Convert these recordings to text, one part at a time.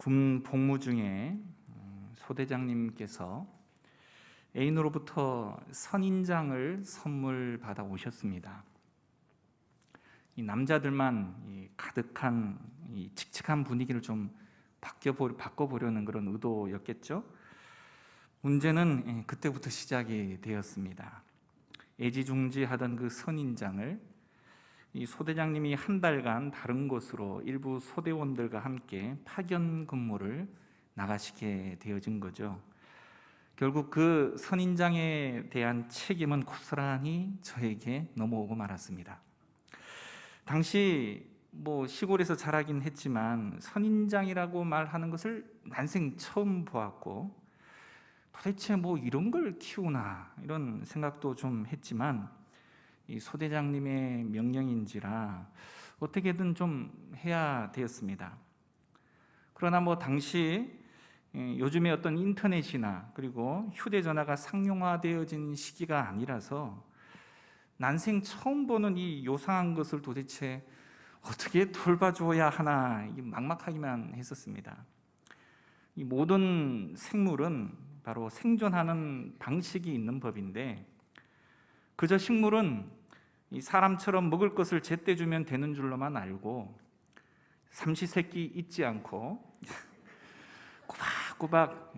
군 복무 중에 소대장님께서 애인으로부터 선인장을 선물 받아 오셨습니다. 이 남자들만 가득한 이 칙칙한 분위기를 좀 바꿔보려는 그런 의도였겠죠. 문제는 그때부터 시작이 되었습니다. 애지중지하던 그 선인장을 이 소대장님이 한 달간 다른 곳으로 일부 소대원들과 함께 파견 근무를 나가시게 되어진 거죠. 결국 그 선인장에 대한 책임은 고스란히 저에게 넘어오고 말았습니다. 당시 시골에서 자라긴 했지만 선인장이라고 말하는 것을 난생 처음 보았고, 도대체 이런 걸 키우나 이런 생각도 좀 했지만 이 소대장님의 명령인지라 어떻게든 좀 해야 되었습니다. 그러나 당시 요즘에 어떤 인터넷이나 그리고 휴대전화가 상용화되어진 시기가 아니라서 난생 처음 보는 이 요상한 것을 도대체 어떻게 돌봐줘야 하나 막막하기만 했었습니다. 이 모든 생물은 바로 생존하는 방식이 있는 법인데, 그저 식물은 이 사람처럼 먹을 것을 제때 주면 되는 줄로만 알고 삼시세끼 잊지 않고 꼬박꼬박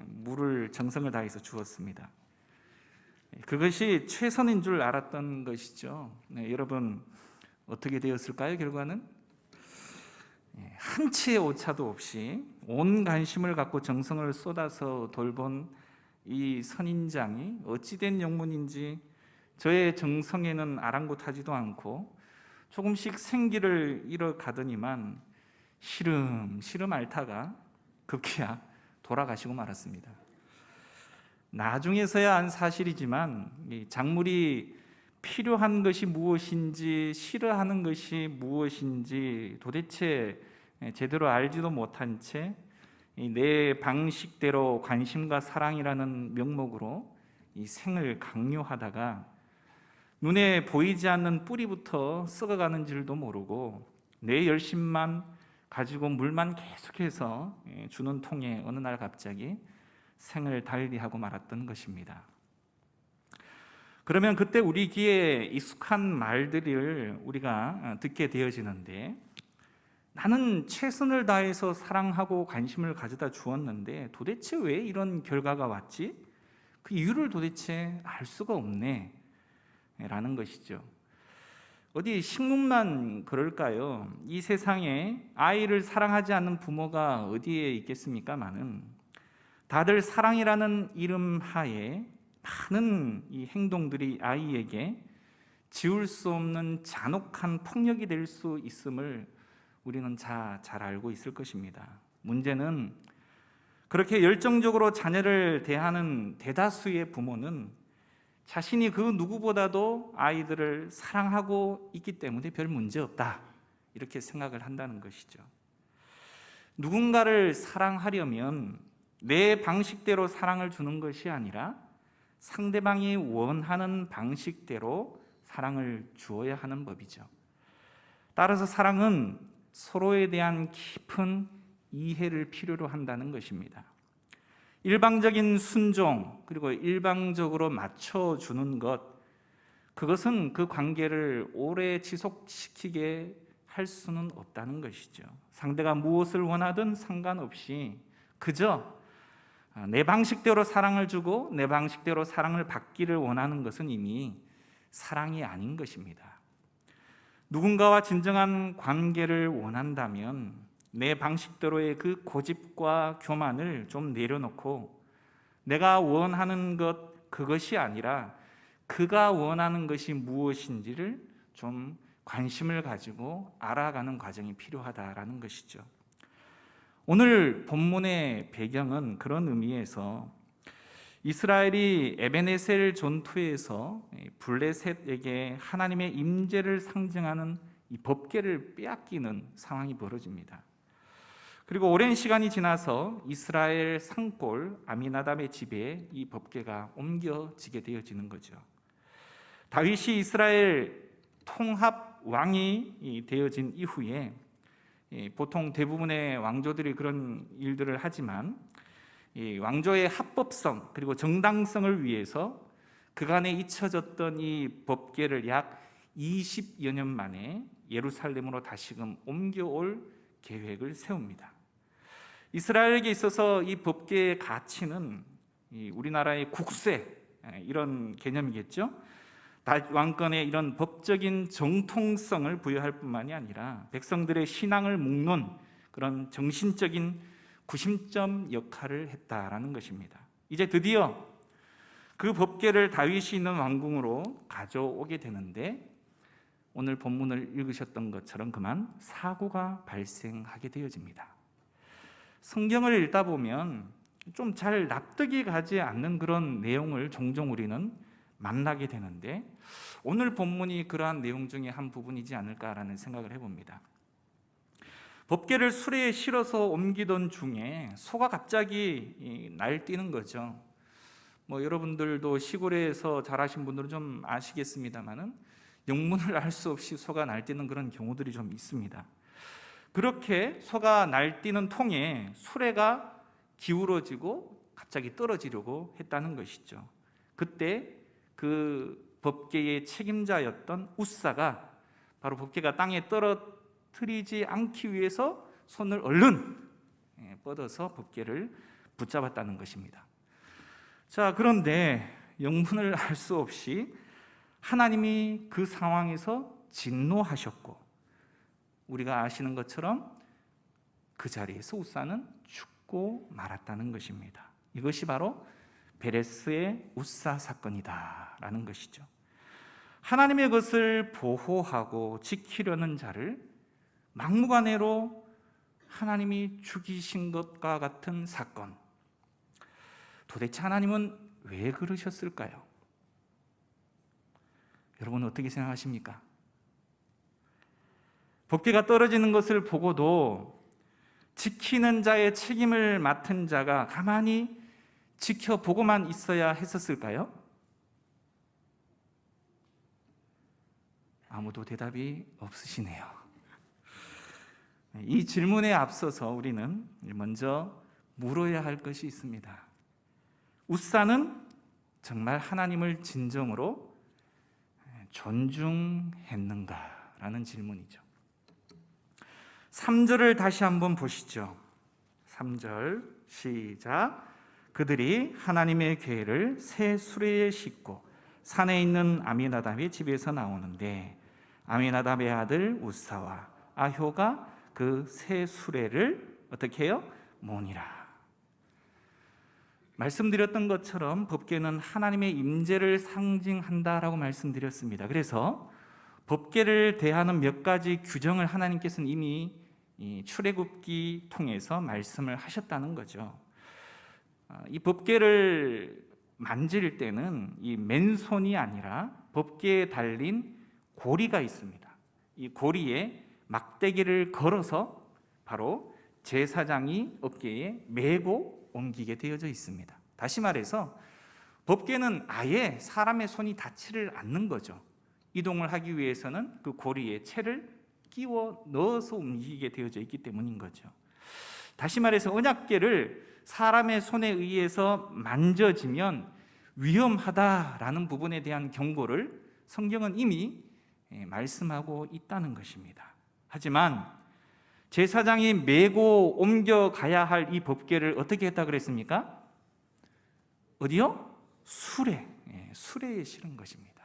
물을 정성을 다해서 주었습니다. 그것이 최선인 줄 알았던 것이죠. 여러분 어떻게 되었을까요? 결과는 한치의 오차도 없이 온 관심을 갖고 정성을 쏟아서 돌본 이 선인장이 어찌된 영문인지 저의 정성에는 아랑곳하지도 않고 조금씩 생기를 잃어가더니만 시름시름 앓다가 급기야 돌아가시고 말았습니다. 나중에서야 안 사실이지만 이 작물이 필요한 것이 무엇인지 싫어하는 것이 무엇인지 도대체 제대로 알지도 못한 채 내 방식대로 관심과 사랑이라는 명목으로 이 생을 강요하다가 눈에 보이지 않는 뿌리부터 썩어가는 줄도 모르고 내 열심만 가지고 물만 계속해서 주는 통에 어느 날 갑자기 생을 달리하고 말았던 것입니다. 그러면 그때 우리 귀에 익숙한 말들을 우리가 듣게 되어지는데, 나는 최선을 다해서 사랑하고 관심을 가져다 주었는데 도대체 왜 이런 결과가 왔지? 그 이유를 도대체 알 수가 없네 라는 것이죠. 어디 식물만 그럴까요? 이 세상에 아이를 사랑하지 않는 부모가 어디에 있겠습니까마는 다들 사랑이라는 이름 하에 많은 이 행동들이 아이에게 지울 수 없는 잔혹한 폭력이 될 수 있음을 우리는 잘 알고 있을 것입니다. 문제는 그렇게 열정적으로 자녀를 대하는 대다수의 부모는 자신이 그 누구보다도 아이들을 사랑하고 있기 때문에 별 문제 없다 이렇게 생각을 한다는 것이죠. 누군가를 사랑하려면 내 방식대로 사랑을 주는 것이 아니라 상대방이 원하는 방식대로 사랑을 주어야 하는 법이죠. 따라서 사랑은 서로에 대한 깊은 이해를 필요로 한다는 것입니다. 일방적인 순종 그리고 일방적으로 맞춰주는 것, 그것은 그 관계를 오래 지속시키게 할 수는 없다는 것이죠. 상대가 무엇을 원하든 상관없이 그저 내 방식대로 사랑을 주고 내 방식대로 사랑을 받기를 원하는 것은 이미 사랑이 아닌 것입니다. 누군가와 진정한 관계를 원한다면 내 방식대로의 그 고집과 교만을 좀 내려놓고 내가 원하는 것 그것이 아니라 그가 원하는 것이 무엇인지를 좀 관심을 가지고 알아가는 과정이 필요하다라는 것이죠. 오늘 본문의 배경은 그런 의미에서 이스라엘이 에베네셀 전투에서 블레셋에게 하나님의 임재를 상징하는 이 법궤를 빼앗기는 상황이 벌어집니다. 그리고 오랜 시간이 지나서 이스라엘 산골 아미나답의 집에 이 법궤가 옮겨지게 되어지는 거죠. 다윗이 이스라엘 통합 왕이 되어진 이후에 보통 대부분의 왕조들이 그런 일들을 하지만 이 왕조의 합법성 그리고 정당성을 위해서 그간에 잊혀졌던 이 법궤를 약 20여 년 만에 예루살렘으로 다시금 옮겨올 계획을 세웁니다. 이스라엘에게 있어서 이 법궤의 가치는 우리나라의 국세 이런 개념이겠죠. 왕권의 이런 법적인 정통성을 부여할 뿐만이 아니라 백성들의 신앙을 묶는 그런 정신적인 구심점 역할을 했다라는 것입니다. 이제 드디어 그 법궤를 다윗이 있는 왕궁으로 가져오게 되는데 오늘 본문을 읽으셨던 것처럼 그만 사고가 발생하게 되어집니다. 성경을 읽다 보면 좀 잘 납득이 가지 않는 그런 내용을 종종 우리는 만나게 되는데 오늘 본문이 그러한 내용 중에 한 부분이지 않을까라는 생각을 해봅니다. 법궤를 수레에 실어서 옮기던 중에 소가 갑자기 날뛰는 거죠. 여러분들도 시골에서 자라신 분들은 좀 아시겠습니다만은 영문을 알 수 없이 소가 날뛰는 그런 경우들이 좀 있습니다. 그렇게 소가 날뛰는 통에 수레가 기울어지고 갑자기 떨어지려고 했다는 것이죠. 그때 그 법궤의 책임자였던 웃사가 바로 법궤가 땅에 떨어뜨리지 않기 위해서 손을 얼른 뻗어서 법궤를 붙잡았다는 것입니다. 자, 그런데 영문을 알 수 없이 하나님이 그 상황에서 진노하셨고 우리가 아시는 것처럼 그 자리에서 웃사는 죽고 말았다는 것입니다. 이것이 바로 베레스의 웃사 사건이다라는 것이죠. 하나님의 것을 보호하고 지키려는 자를 막무가내로 하나님이 죽이신 것과 같은 사건. 도대체 하나님은 왜 그러셨을까요? 여러분은 어떻게 생각하십니까? 법궤가 떨어지는 것을 보고도 지키는 자의 책임을 맡은 자가 가만히 지켜보고만 있어야 했었을까요? 아무도 대답이 없으시네요. 이 질문에 앞서서 우리는 먼저 물어야 할 것이 있습니다. 웃사는 정말 하나님을 진정으로 존중했는가라는 질문이죠. 3절을 다시 한번 보시죠. 3절 시작. 그들이 하나님의 궤를 새 수레에 싣고 산에 있는 아미나답의 집에서 나오는데 아미나답의 아들 웃사와 아효가 그 새 수레를 어떻게 해요? 모니라. 말씀드렸던 것처럼 법궤는 하나님의 임재를 상징한다라고 말씀드렸습니다. 그래서 법궤를 대하는 몇 가지 규정을 하나님께서는 이미 출애굽기 통해서 말씀을 하셨다는 거죠. 이 법궤를 만질 때는 이 맨손이 아니라 법궤에 달린 고리가 있습니다. 이 고리에 막대기를 걸어서 바로 제사장이 어깨에 메고 옮기게 되어져 있습니다. 다시 말해서 법궤는 아예 사람의 손이 닿지를 않는 거죠. 이동을 하기 위해서는 그 고리에 채를 끼워 넣어서 움직이게 되어져 있기 때문인 거죠. 다시 말해서 언약궤를 사람의 손에 의해서 만져지면 위험하다라는 부분에 대한 경고를 성경은 이미 말씀하고 있다는 것입니다. 하지만 제사장이 메고 옮겨가야 할 이 법궤를 어떻게 했다 그랬습니까? 어디요? 수레에 실은 것입니다.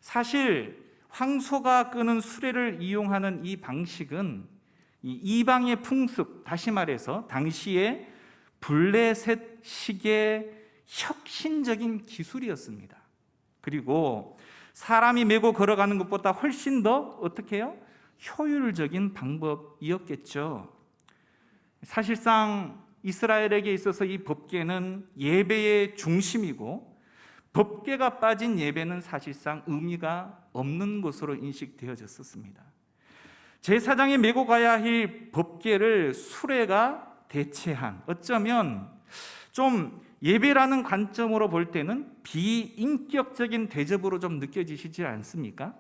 사실 황소가 끄는 수레를 이용하는 이 방식은 이 이방의 풍습, 다시 말해서 당시의 블레셋식의 혁신적인 기술이었습니다. 그리고 사람이 메고 걸어가는 것보다 훨씬 더 어떻게 해요? 효율적인 방법이었겠죠. 사실상 이스라엘에게 있어서 이 법궤는 예배의 중심이고 법궤가 빠진 예배는 사실상 의미가 없는 것으로 인식되어졌었습니다. 제사장이 메고 가야 할 법궤를 수레가 대체한, 어쩌면 좀 예배라는 관점으로 볼 때는 비인격적인 대접으로 좀 느껴지시지 않습니까?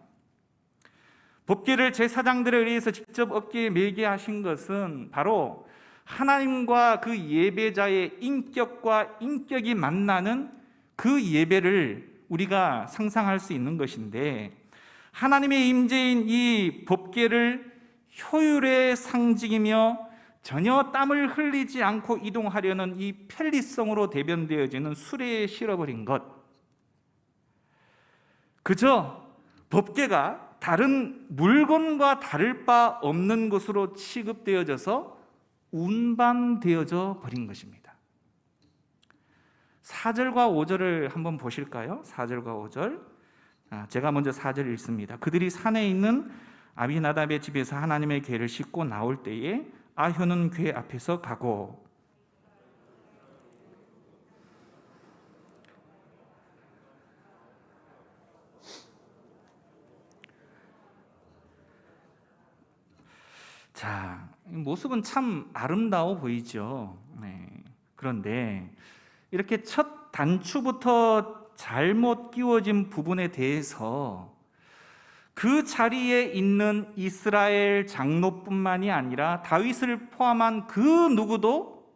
법궤를 제사장들에 의해서 직접 어깨에 메게 하신 것은 바로 하나님과 그 예배자의 인격과 인격이 만나는 그 예배를 우리가 상상할 수 있는 것인데, 하나님의 임재인 이 법궤를 효율의 상징이며 전혀 땀을 흘리지 않고 이동하려는 이 편리성으로 대변되어지는 수레에 실어버린 것, 그저 법궤가 다른 물건과 다를 바 없는 것으로 취급되어져서 운반되어져 버린 것입니다. 4절과 5절을 한번 보실까요? 4절과 5절. 제가 먼저 4절 읽습니다. 그들이 산에 있는 아비나답의 집에서 하나님의 궤를 싣고 나올 때에 아효는 궤 앞에서 가고, 자, 모습은 참 아름다워 보이죠. 네. 그런데 이렇게 첫 단추부터 잘못 끼워진 부분에 대해서 그 자리에 있는 이스라엘 장로뿐만이 아니라 다윗을 포함한 그 누구도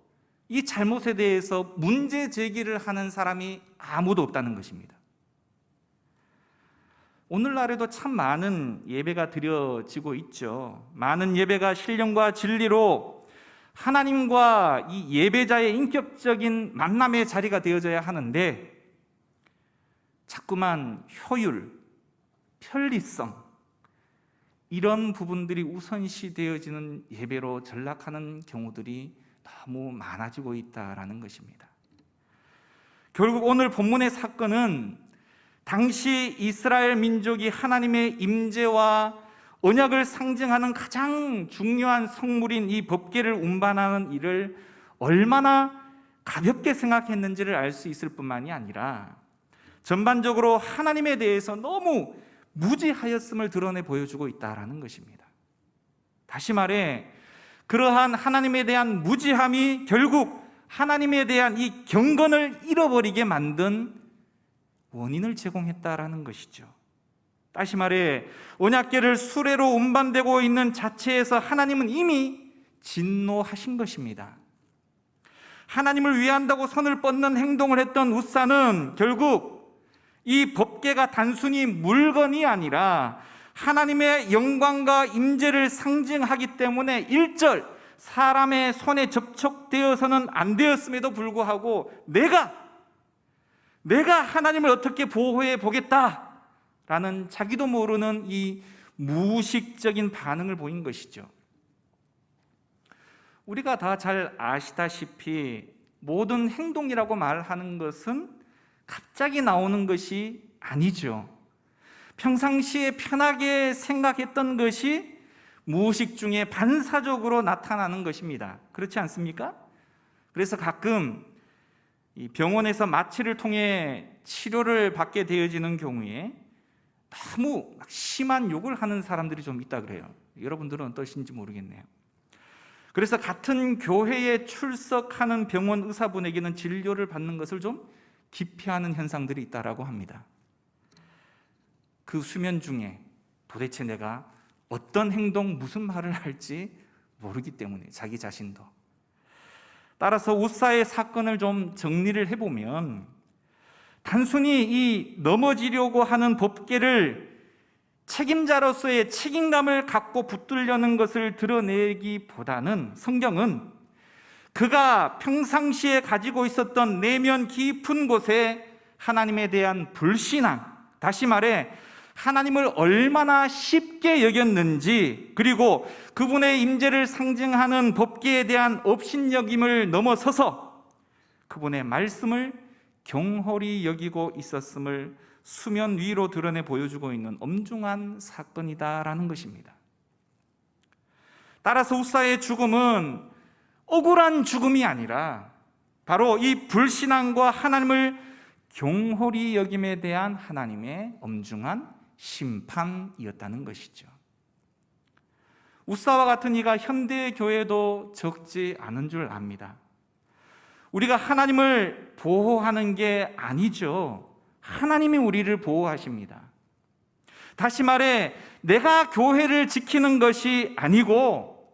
이 잘못에 대해서 문제 제기를 하는 사람이 아무도 없다는 것입니다. 오늘날에도 참 많은 예배가 드려지고 있죠. 많은 예배가 신령과 진리로 하나님과 이 예배자의 인격적인 만남의 자리가 되어져야 하는데, 자꾸만 효율, 편리성, 이런 부분들이 우선시되어지는 예배로 전락하는 경우들이 너무 많아지고 있다는 것입니다. 결국 오늘 본문의 사건은 당시 이스라엘 민족이 하나님의 임재와 언약을 상징하는 가장 중요한 성물인 이 법궤를 운반하는 일을 얼마나 가볍게 생각했는지를 알 수 있을 뿐만이 아니라 전반적으로 하나님에 대해서 너무 무지하였음을 드러내 보여주고 있다는 것입니다. 다시 말해, 그러한 하나님에 대한 무지함이 결국 하나님에 대한 이 경건을 잃어버리게 만든 원인을 제공했다라는 것이죠. 다시 말해, 언약궤를 수레로 운반되고 있는 자체에서 하나님은 이미 진노하신 것입니다. 하나님을 위한다고 선을 뻗는 행동을 했던 우사는 결국 이 법궤가 단순히 물건이 아니라 하나님의 영광과 임재를 상징하기 때문에 1절 사람의 손에 접촉되어서는 안 되었음에도 불구하고 내가 하나님을 어떻게 보호해 보겠다라는 자기도 모르는 이 무의식적인 반응을 보인 것이죠. 우리가 다 잘 아시다시피 모든 행동이라고 말하는 것은 갑자기 나오는 것이 아니죠. 평상시에 편하게 생각했던 것이 무의식 중에 반사적으로 나타나는 것입니다. 그렇지 않습니까? 그래서 가끔 이 병원에서 마취를 통해 치료를 받게 되어지는 경우에 너무 심한 욕을 하는 사람들이 좀 있다 그래요. 여러분들은 어떠신지 모르겠네요. 그래서 같은 교회에 출석하는 병원 의사분에게는 진료를 받는 것을 좀 기피하는 현상들이 있다고 합니다. 그 수면 중에 도대체 내가 어떤 행동, 무슨 말을 할지 모르기 때문에, 자기 자신도. 따라서 우사의 사건을 좀 정리를 해보면, 단순히 이 넘어지려고 하는 법궤를 책임자로서의 책임감을 갖고 붙들려는 것을 드러내기보다는 성경은 그가 평상시에 가지고 있었던 내면 깊은 곳에 하나님에 대한 불신앙, 다시 말해 하나님을 얼마나 쉽게 여겼는지, 그리고 그분의 임재를 상징하는 법궤에 대한 업신여김을 넘어서서 그분의 말씀을 경홀히 여기고 있었음을 수면 위로 드러내 보여주고 있는 엄중한 사건이다라는 것입니다. 따라서 우사의 죽음은 억울한 죽음이 아니라 바로 이 불신앙과 하나님을 경홀히 여김에 대한 하나님의 엄중한 심판이었다는 것이죠. 우사와 같은 이가 현대 교회도 적지 않은 줄 압니다. 우리가 하나님을 보호하는 게 아니죠. 하나님이 우리를 보호하십니다. 다시 말해 내가 교회를 지키는 것이 아니고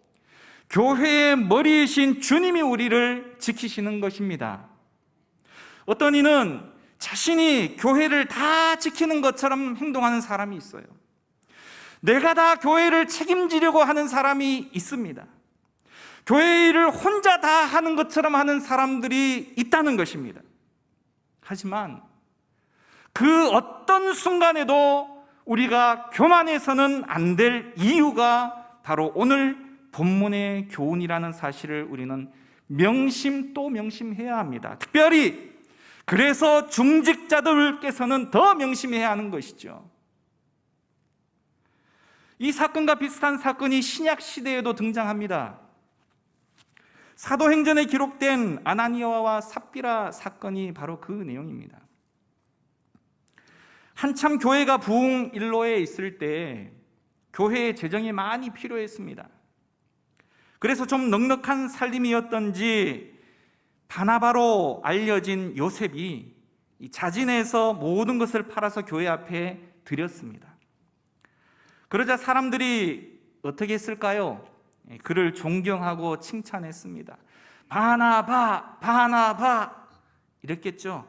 교회의 머리이신 주님이 우리를 지키시는 것입니다. 어떤 이는 자신이 교회를 다 지키는 것처럼 행동하는 사람이 있어요. 내가 다 교회를 책임지려고 하는 사람이 있습니다. 교회 일을 혼자 다 하는 것처럼 하는 사람들이 있다는 것입니다. 하지만 그 어떤 순간에도 우리가 교만해서는 안 될 이유가 바로 오늘 본문의 교훈이라는 사실을 우리는 명심 또 명심해야 합니다. 특별히 그래서 중직자들께서는 더 명심해야 하는 것이죠. 이 사건과 비슷한 사건이 신약 시대에도 등장합니다. 사도행전에 기록된 아나니아와 삽비라 사건이 바로 그 내용입니다. 한참 교회가 부흥일로에 있을 때 교회의 재정이 많이 필요했습니다. 그래서 좀 넉넉한 살림이었던지 바나바로 알려진 요셉이 자진해서 모든 것을 팔아서 교회 앞에 드렸습니다. 그러자 사람들이 어떻게 했을까요? 그를 존경하고 칭찬했습니다. 바나바, 바나바 이랬겠죠.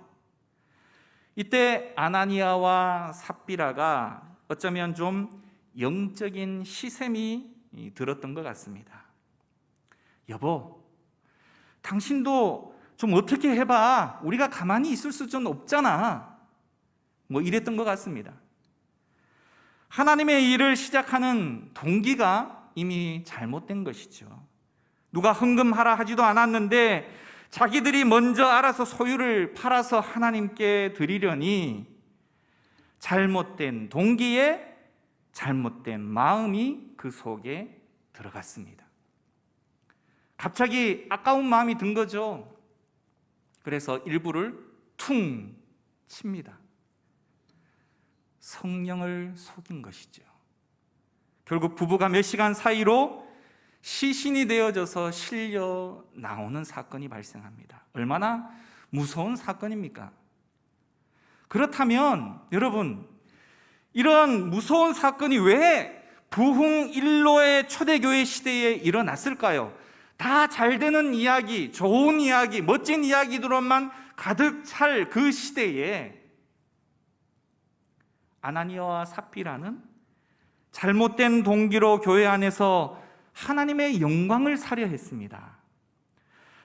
이때 아나니아와 삽비라가 어쩌면 좀 영적인 시샘이 들었던 것 같습니다. 여보, 당신도 좀 어떻게 해봐. 우리가 가만히 있을 수는 없잖아. 뭐 이랬던 것 같습니다. 하나님의 일을 시작하는 동기가 이미 잘못된 것이죠. 누가 헌금하라 하지도 않았는데 자기들이 먼저 알아서 소유를 팔아서 하나님께 드리려니 잘못된 동기에 잘못된 마음이 그 속에 들어갔습니다. 갑자기 아까운 마음이 든 거죠. 그래서 일부를 퉁 칩니다. 성령을 속인 것이죠. 결국 부부가 몇 시간 사이로 시신이 되어져서 실려 나오는 사건이 발생합니다. 얼마나 무서운 사건입니까? 그렇다면 여러분, 이런 무서운 사건이 왜 부흥일로의 초대교회 시대에 일어났을까요? 다 잘 되는 이야기, 좋은 이야기, 멋진 이야기들로만 가득 찰 그 시대에 아나니아와 삽비라는 잘못된 동기로 교회 안에서 하나님의 영광을 사려 했습니다.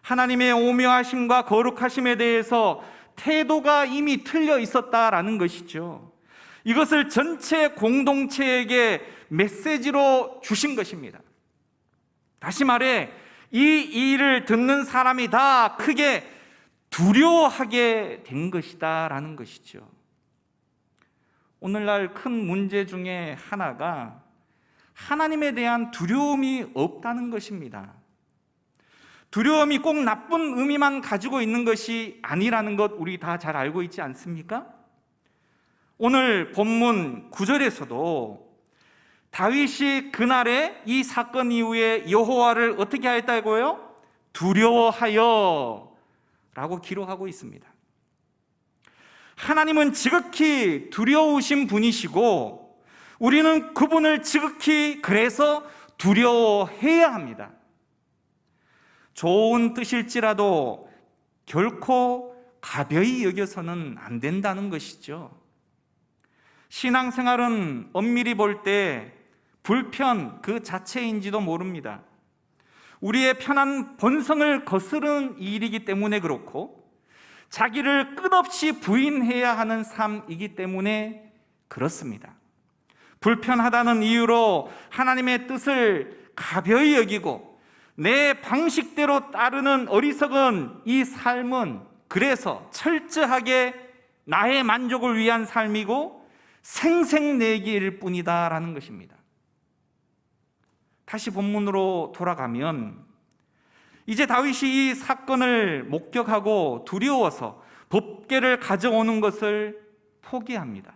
하나님의 오묘하심과 거룩하심에 대해서 태도가 이미 틀려 있었다라는 것이죠. 이것을 전체 공동체에게 메시지로 주신 것입니다. 다시 말해 이 일을 듣는 사람이 다 크게 두려워하게 된 것이다라는 것이죠. 오늘날 큰 문제 중에 하나가 하나님에 대한 두려움이 없다는 것입니다. 두려움이 꼭 나쁜 의미만 가지고 있는 것이 아니라는 것 우리 다 잘 알고 있지 않습니까? 오늘 본문 9절에서도 다윗이 그날에 이 사건 이후에 여호와를 어떻게 하였다고요? 두려워하여 라고 기록하고 있습니다. 하나님은 지극히 두려우신 분이시고 우리는 그분을 지극히 그래서 두려워해야 합니다. 좋은 뜻일지라도 결코 가벼이 여겨서는 안 된다는 것이죠. 신앙생활은 엄밀히 볼 때 불편 그 자체인지도 모릅니다. 우리의 편한 본성을 거스르는 일이기 때문에 그렇고 자기를 끝없이 부인해야 하는 삶이기 때문에 그렇습니다. 불편하다는 이유로 하나님의 뜻을 가벼이 여기고 내 방식대로 따르는 어리석은 이 삶은 그래서 철저하게 나의 만족을 위한 삶이고 생색내기일 뿐이다라는 것입니다. 다시 본문으로 돌아가면 이제 다윗이 이 사건을 목격하고 두려워서 법궤를 가져오는 것을 포기합니다.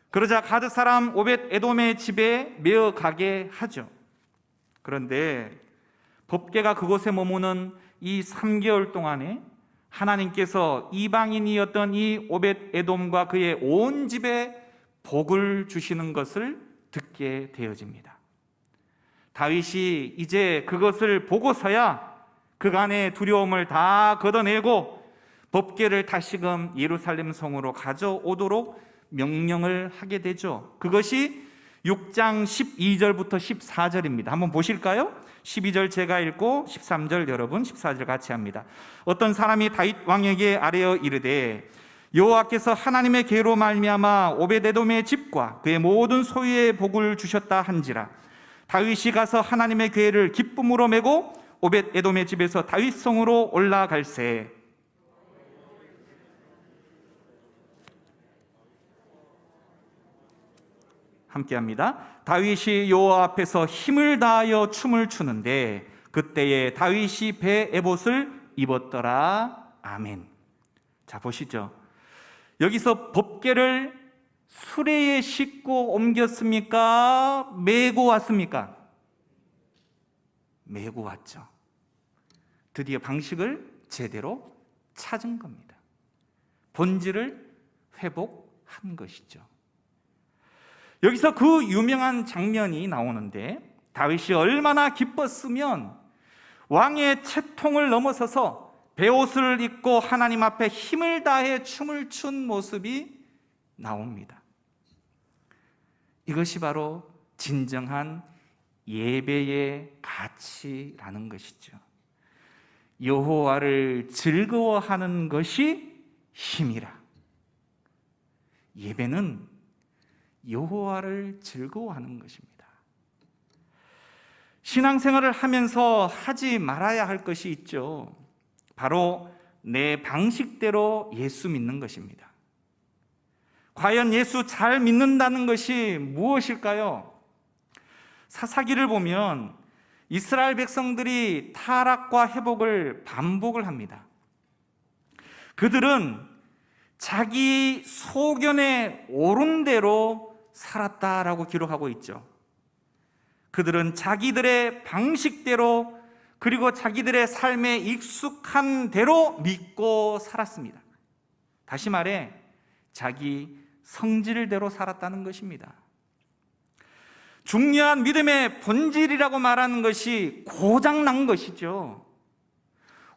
그러자 가드 사람 오벳 에돔의 집에 메어 가게 하죠. 그런데 법궤가 그곳에 머무는 이 3개월 동안에 하나님께서 이방인이었던 이 오벳 에돔과 그의 온 집에 복을 주시는 것을 듣게 되어집니다. 다윗이 이제 그것을 보고서야 그간의 두려움을 다 걷어내고 법궤를 다시금 예루살렘 성으로 가져오도록 명령을 하게 되죠. 그것이 6장 12절부터 14절입니다. 한번 보실까요? 12절 제가 읽고 13절 여러분, 14절 같이 합니다. 어떤 사람이 다윗 왕에게 아뢰어 이르되 여호와께서 하나님의 계로 말미암아 오벳에돔의 집과 그의 모든 소유의 복을 주셨다 한지라. 다윗이 가서 하나님의 궤를 기쁨으로 메고 오벳에돔의 집에서 다윗 성으로 올라갈새. 함께합니다. 다윗이 여호와 앞에서 힘을 다하여 춤을 추는데 그때에 다윗이 배 에봇을 입었더라. 아멘. 자, 보시죠. 여기서 법궤를 수레에 싣고 옮겼습니까? 메고 왔습니까? 메고 왔죠. 드디어 방식을 제대로 찾은 겁니다. 본질을 회복한 것이죠. 여기서 그 유명한 장면이 나오는데 다윗이 얼마나 기뻤으면 왕의 채통을 넘어서서 베옷을 입고 하나님 앞에 힘을 다해 춤을 춘 모습이 나옵니다. 이것이 바로 진정한 예배의 가치라는 것이죠. 여호와를 즐거워하는 것이 힘이라. 예배는 여호와를 즐거워하는 것입니다. 신앙생활을 하면서 하지 말아야 할 것이 있죠. 바로 내 방식대로 예수 믿는 것입니다. 과연 예수 잘 믿는다는 것이 무엇일까요? 사사기를 보면 이스라엘 백성들이 타락과 회복을 반복을 합니다. 그들은 자기 소견에 옳은 대로 살았다라고 기록하고 있죠. 그들은 자기들의 방식대로 그리고 자기들의 삶에 익숙한 대로 믿고 살았습니다. 다시 말해 자기 성질대로 살았다는 것입니다. 중요한 믿음의 본질이라고 말하는 것이 고장난 것이죠.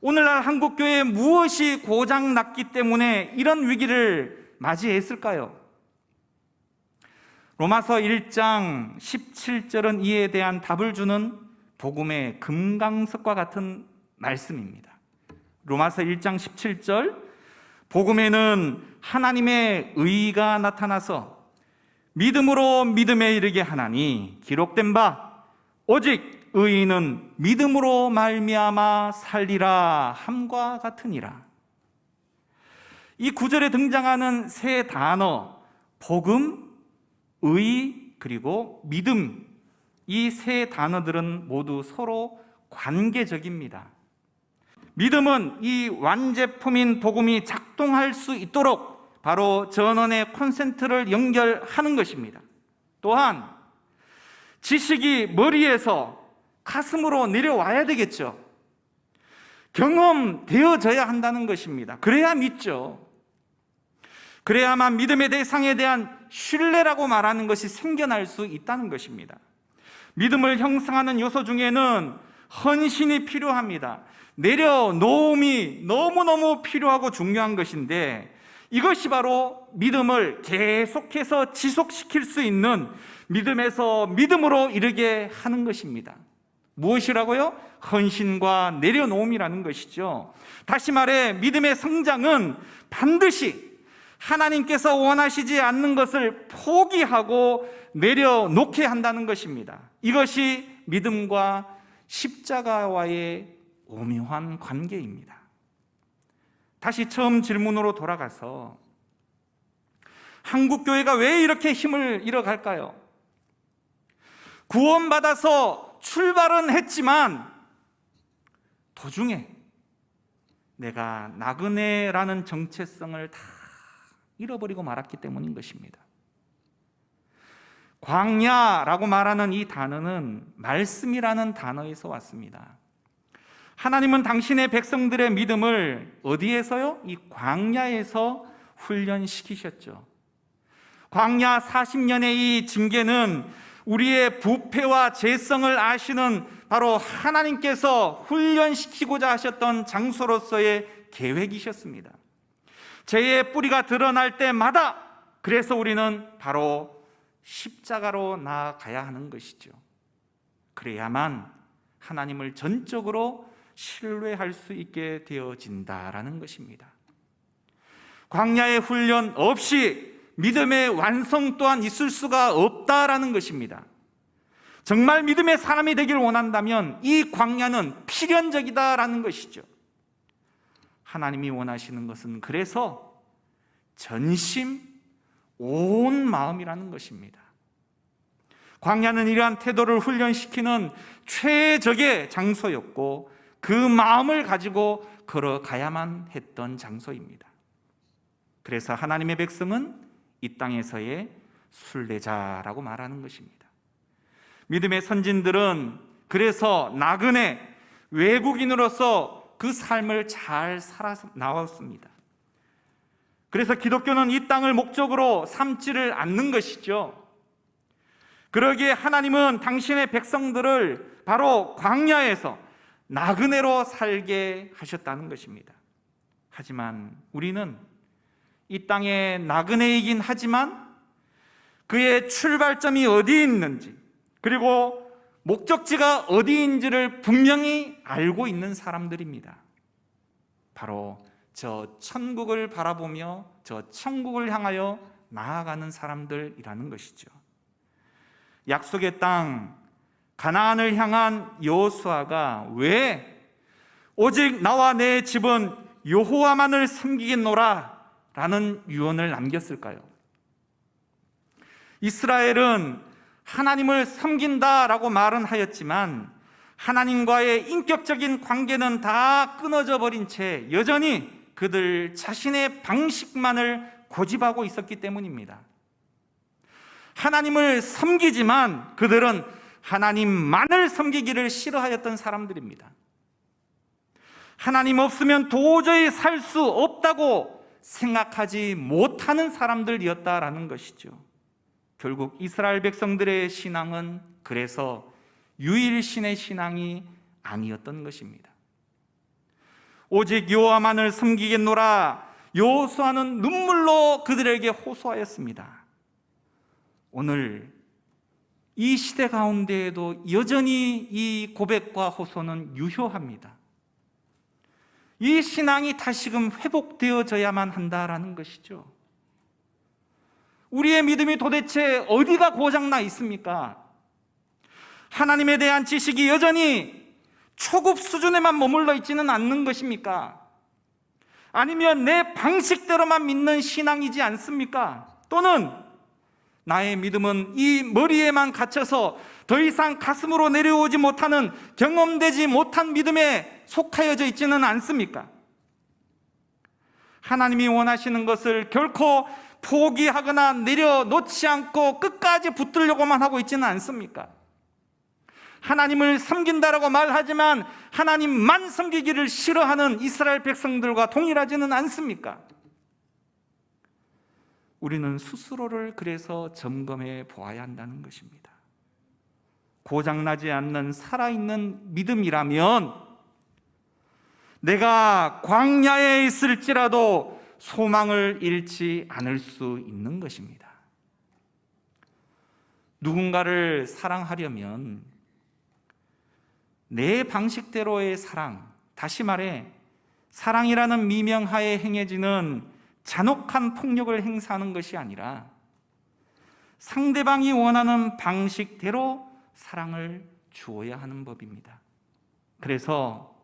오늘날 한국교회에 무엇이 고장났기 때문에 이런 위기를 맞이했을까요? 로마서 1장 17절은 이에 대한 답을 주는 복음의 금강석과 같은 말씀입니다. 로마서 1장 17절, 복음에는 하나님의 의가 나타나서 믿음으로 믿음에 이르게 하나니 기록된 바 오직 의인은 믿음으로 말미암아 살리라 함과 같으니라. 이 구절에 등장하는 세 단어 복음, 의, 그리고 믿음, 이 세 단어들은 모두 서로 관계적입니다. 믿음은 이 완제품인 복음이 작동할 수 있도록 바로 전원의 콘센트를 연결하는 것입니다. 또한 지식이 머리에서 가슴으로 내려와야 되겠죠. 경험되어져야 한다는 것입니다. 그래야 믿죠. 그래야만 믿음의 대상에 대한 신뢰라고 말하는 것이 생겨날 수 있다는 것입니다. 믿음을 형성하는 요소 중에는 헌신이 필요합니다. 내려놓음이 너무너무 필요하고 중요한 것인데 이것이 바로 믿음을 계속해서 지속시킬 수 있는 믿음에서 믿음으로 이르게 하는 것입니다. 무엇이라고요? 헌신과 내려놓음이라는 것이죠. 다시 말해 믿음의 성장은 반드시 하나님께서 원하시지 않는 것을 포기하고 내려놓게 한다는 것입니다. 이것이 믿음과 십자가와의 오묘한 관계입니다. 다시 처음 질문으로 돌아가서 한국교회가 왜 이렇게 힘을 잃어갈까요? 구원받아서 출발은 했지만 도중에 내가 나그네라는 정체성을 다 잃어버리고 말았기 때문인 것입니다. 광야라고 말하는 이 단어는 말씀이라는 단어에서 왔습니다. 하나님은 당신의 백성들의 믿음을 어디에서요? 이 광야에서 훈련시키셨죠. 광야 40년의 이 징계는 우리의 부패와 죄성을 아시는 바로 하나님께서 훈련시키고자 하셨던 장소로서의 계획이셨습니다. 죄의 뿌리가 드러날 때마다 그래서 우리는 바로 십자가로 나아가야 하는 것이죠. 그래야만 하나님을 전적으로 신뢰할 수 있게 되어진다라는 것입니다. 광야의 훈련 없이 믿음의 완성 또한 있을 수가 없다라는 것입니다. 정말 믿음의 사람이 되길 원한다면 이 광야는 필연적이다라는 것이죠. 하나님이 원하시는 것은 그래서 전심 온 마음이라는 것입니다. 광야는 이러한 태도를 훈련시키는 최적의 장소였고 그 마음을 가지고 걸어가야만 했던 장소입니다. 그래서 하나님의 백성은 이 땅에서의 순례자라고 말하는 것입니다. 믿음의 선진들은 그래서 나그네 외국인으로서 그 삶을 잘 살아 나왔습니다. 그래서 기독교는 이 땅을 목적으로 삼지를 않는 것이죠. 그러기에 하나님은 당신의 백성들을 바로 광야에서 나그네로 살게 하셨다는 것입니다. 하지만 우리는 이 땅의 나그네이긴 하지만 그의 출발점이 어디에 있는지 그리고 목적지가 어디인지를 분명히 알고 있는 사람들입니다. 바로 저 천국을 바라보며 저 천국을 향하여 나아가는 사람들이라는 것이죠. 약속의 땅 가나안을 향한 여호수아가 왜 오직 나와 내 집은 여호와만을 섬기겠노라 라는 유언을 남겼을까요? 이스라엘은 하나님을 섬긴다라고 말은 하였지만 하나님과의 인격적인 관계는 다 끊어져 버린 채 여전히 그들 자신의 방식만을 고집하고 있었기 때문입니다. 하나님을 섬기지만 그들은 하나님만을 섬기기를 싫어하였던 사람들입니다. 하나님 없으면 도저히 살 수 없다고 생각하지 못하는 사람들이었다라는 것이죠. 결국 이스라엘 백성들의 신앙은 그래서 유일신의 신앙이 아니었던 것입니다. 오직 여호와만을 섬기겠노라 여호수아는 눈물로 그들에게 호소하였습니다. 오늘 이 시대 가운데에도 여전히 이 고백과 호소는 유효합니다. 이 신앙이 다시금 회복되어져야만 한다라는 것이죠. 우리의 믿음이 도대체 어디가 고장나 있습니까? 하나님에 대한 지식이 여전히 초급 수준에만 머물러 있지는 않는 것입니까? 아니면 내 방식대로만 믿는 신앙이지 않습니까? 또는 나의 믿음은 이 머리에만 갇혀서 더 이상 가슴으로 내려오지 못하는 경험되지 못한 믿음에 속하여져 있지는 않습니까? 하나님이 원하시는 것을 결코 포기하거나 내려놓지 않고 끝까지 붙들려고만 하고 있지는 않습니까? 하나님을 섬긴다라고 말하지만 하나님만 섬기기를 싫어하는 이스라엘 백성들과 동일하지는 않습니까? 우리는 스스로를 그래서 점검해 보아야 한다는 것입니다. 고장나지 않는 살아있는 믿음이라면 내가 광야에 있을지라도 소망을 잃지 않을 수 있는 것입니다. 누군가를 사랑하려면 내 방식대로의 사랑, 다시 말해 사랑이라는 미명하에 행해지는 잔혹한 폭력을 행사하는 것이 아니라 상대방이 원하는 방식대로 사랑을 주어야 하는 법입니다. 그래서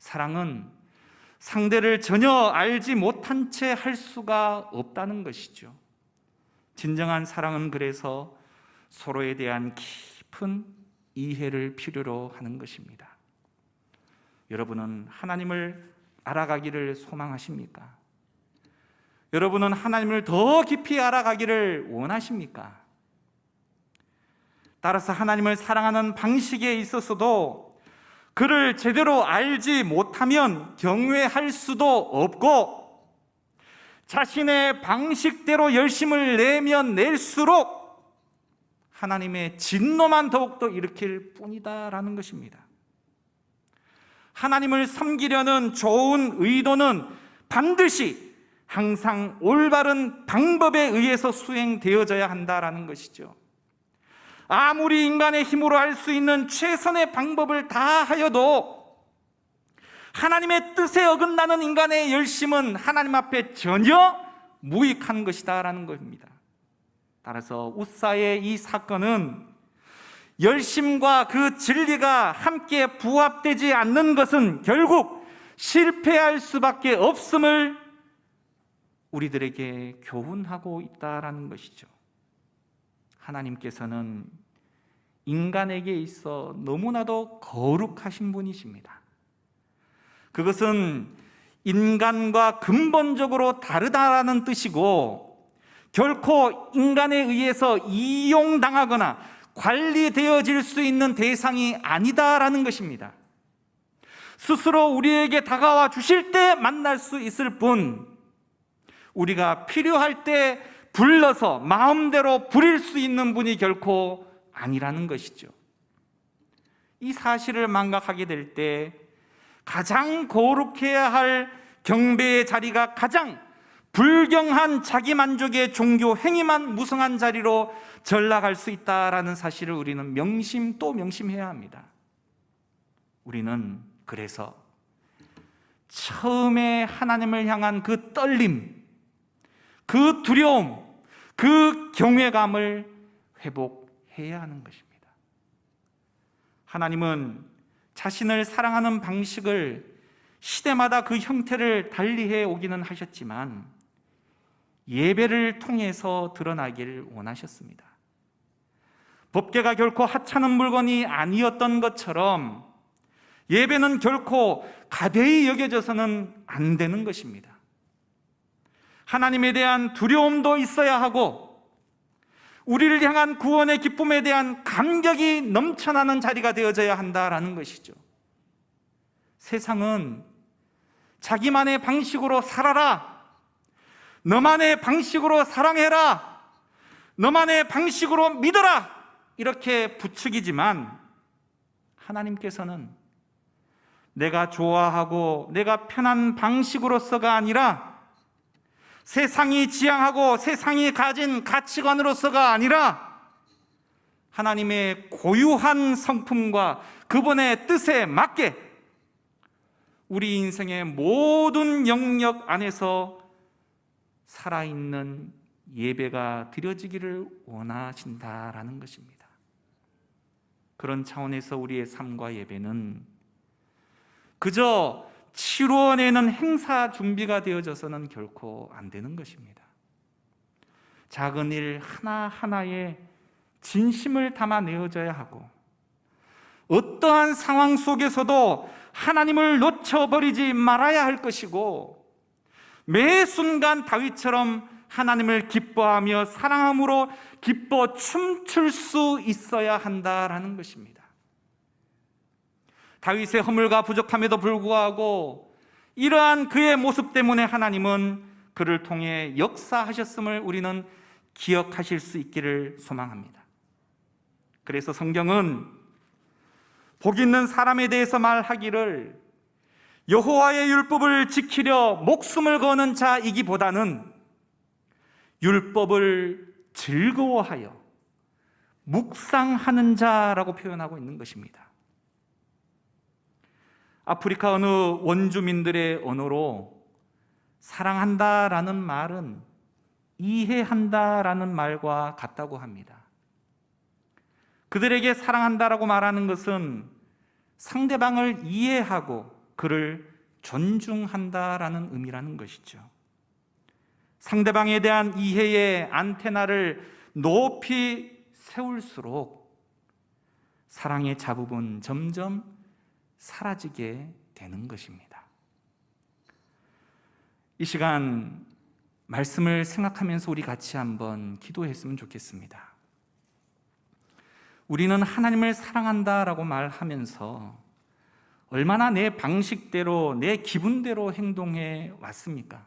사랑은 상대를 전혀 알지 못한 채 할 수가 없다는 것이죠. 진정한 사랑은 그래서 서로에 대한 깊은 이해를 필요로 하는 것입니다. 여러분은 하나님을 알아가기를 소망하십니까? 여러분은 하나님을 더 깊이 알아가기를 원하십니까? 따라서 하나님을 사랑하는 방식에 있어서도 그를 제대로 알지 못하면 경외할 수도 없고 자신의 방식대로 열심을 내면 낼수록 하나님의 진노만 더욱더 일으킬 뿐이다라는 것입니다. 하나님을 섬기려는 좋은 의도는 반드시 항상 올바른 방법에 의해서 수행되어져야 한다라는 것이죠. 아무리 인간의 힘으로 할 수 있는 최선의 방법을 다하여도 하나님의 뜻에 어긋나는 인간의 열심은 하나님 앞에 전혀 무익한 것이다라는 것입니다. 따라서 웃사의 이 사건은 열심과 그 진리가 함께 부합되지 않는 것은 결국 실패할 수밖에 없음을 우리들에게 교훈하고 있다라는 것이죠. 하나님께서는 인간에게 있어 너무나도 거룩하신 분이십니다. 그것은 인간과 근본적으로 다르다라는 뜻이고, 결코 인간에 의해서 이용당하거나 관리되어질 수 있는 대상이 아니다라는 것입니다. 스스로 우리에게 다가와 주실 때 만날 수 있을 뿐, 우리가 필요할 때 불러서 마음대로 부릴 수 있는 분이 결코 아니라는 것이죠. 이 사실을 망각하게 될 때 가장 거룩해야 할 경배의 자리가 가장 불경한 자기만족의 종교 행위만 무성한 자리로 전락할 수 있다라는 사실을 우리는 명심 또 명심해야 합니다. 우리는 그래서 처음에 하나님을 향한 그 떨림, 그 두려움, 그 경외감을 회복해야 하는 것입니다. 하나님은 자신을 사랑하는 방식을 시대마다 그 형태를 달리해 오기는 하셨지만 예배를 통해서 드러나기를 원하셨습니다. 법궤가 결코 하찮은 물건이 아니었던 것처럼 예배는 결코 가벼이 여겨져서는 안 되는 것입니다. 하나님에 대한 두려움도 있어야 하고 우리를 향한 구원의 기쁨에 대한 감격이 넘쳐나는 자리가 되어져야 한다라는 것이죠. 세상은 자기만의 방식으로 살아라, 너만의 방식으로 사랑해라, 너만의 방식으로 믿어라, 이렇게 부추기지만 하나님께서는 내가 좋아하고 내가 편한 방식으로서가 아니라, 세상이 지향하고 세상이 가진 가치관으로서가 아니라 하나님의 고유한 성품과 그분의 뜻에 맞게 우리 인생의 모든 영역 안에서 살아있는 예배가 드려지기를 원하신다라는 것입니다. 그런 차원에서 우리의 삶과 예배는 그저 치루어내는 행사 준비가 되어져서는 결코 안 되는 것입니다. 작은 일 하나하나에 진심을 담아내어져야 하고, 어떠한 상황 속에서도 하나님을 놓쳐버리지 말아야 할 것이고, 매 순간 다윗처럼 하나님을 기뻐하며 사랑함으로 기뻐 춤출 수 있어야 한다라는 것입니다. 다윗의 허물과 부족함에도 불구하고 이러한 그의 모습 때문에 하나님은 그를 통해 역사하셨음을 우리는 기억하실 수 있기를 소망합니다. 그래서 성경은 복 있는 사람에 대해서 말하기를 여호와의 율법을 지키려 목숨을 거는 자이기보다는 율법을 즐거워하여 묵상하는 자라고 표현하고 있는 것입니다. 아프리카 어느 원주민들의 언어로 사랑한다라는 말은 이해한다라는 말과 같다고 합니다. 그들에게 사랑한다라고 말하는 것은 상대방을 이해하고 그를 존중한다라는 의미라는 것이죠. 상대방에 대한 이해의 안테나를 높이 세울수록 사랑의 자부분 점점 사라지게 되는 것입니다. 이 시간 말씀을 생각하면서 우리 같이 한번 기도했으면 좋겠습니다. 우리는 하나님을 사랑한다라고 말하면서 얼마나 내 방식대로, 내 기분대로 행동해 왔습니까?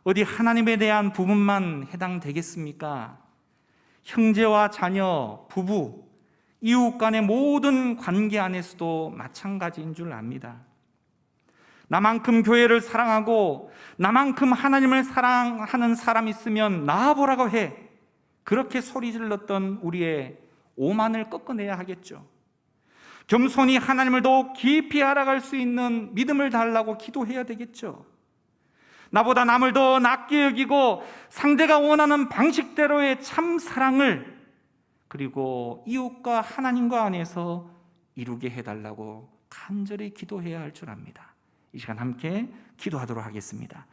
어디 하나님에 대한 부분만 해당되겠습니까? 형제와 자녀, 부부, 이웃 간의 모든 관계 안에서도 마찬가지인 줄 압니다. 나만큼 교회를 사랑하고 나만큼 하나님을 사랑하는 사람이 있으면 나와보라고 해. 그렇게 소리 질렀던 우리의 오만을 꺾어내야 하겠죠. 겸손히 하나님을 더욱 깊이 알아갈 수 있는 믿음을 달라고 기도해야 되겠죠. 나보다 남을 더 낮게 여기고 상대가 원하는 방식대로의 참 사랑을, 그리고 이웃과 하나님과 안에서 이루게 해달라고 간절히 기도해야 할 줄 압니다. 이 시간 함께 기도하도록 하겠습니다.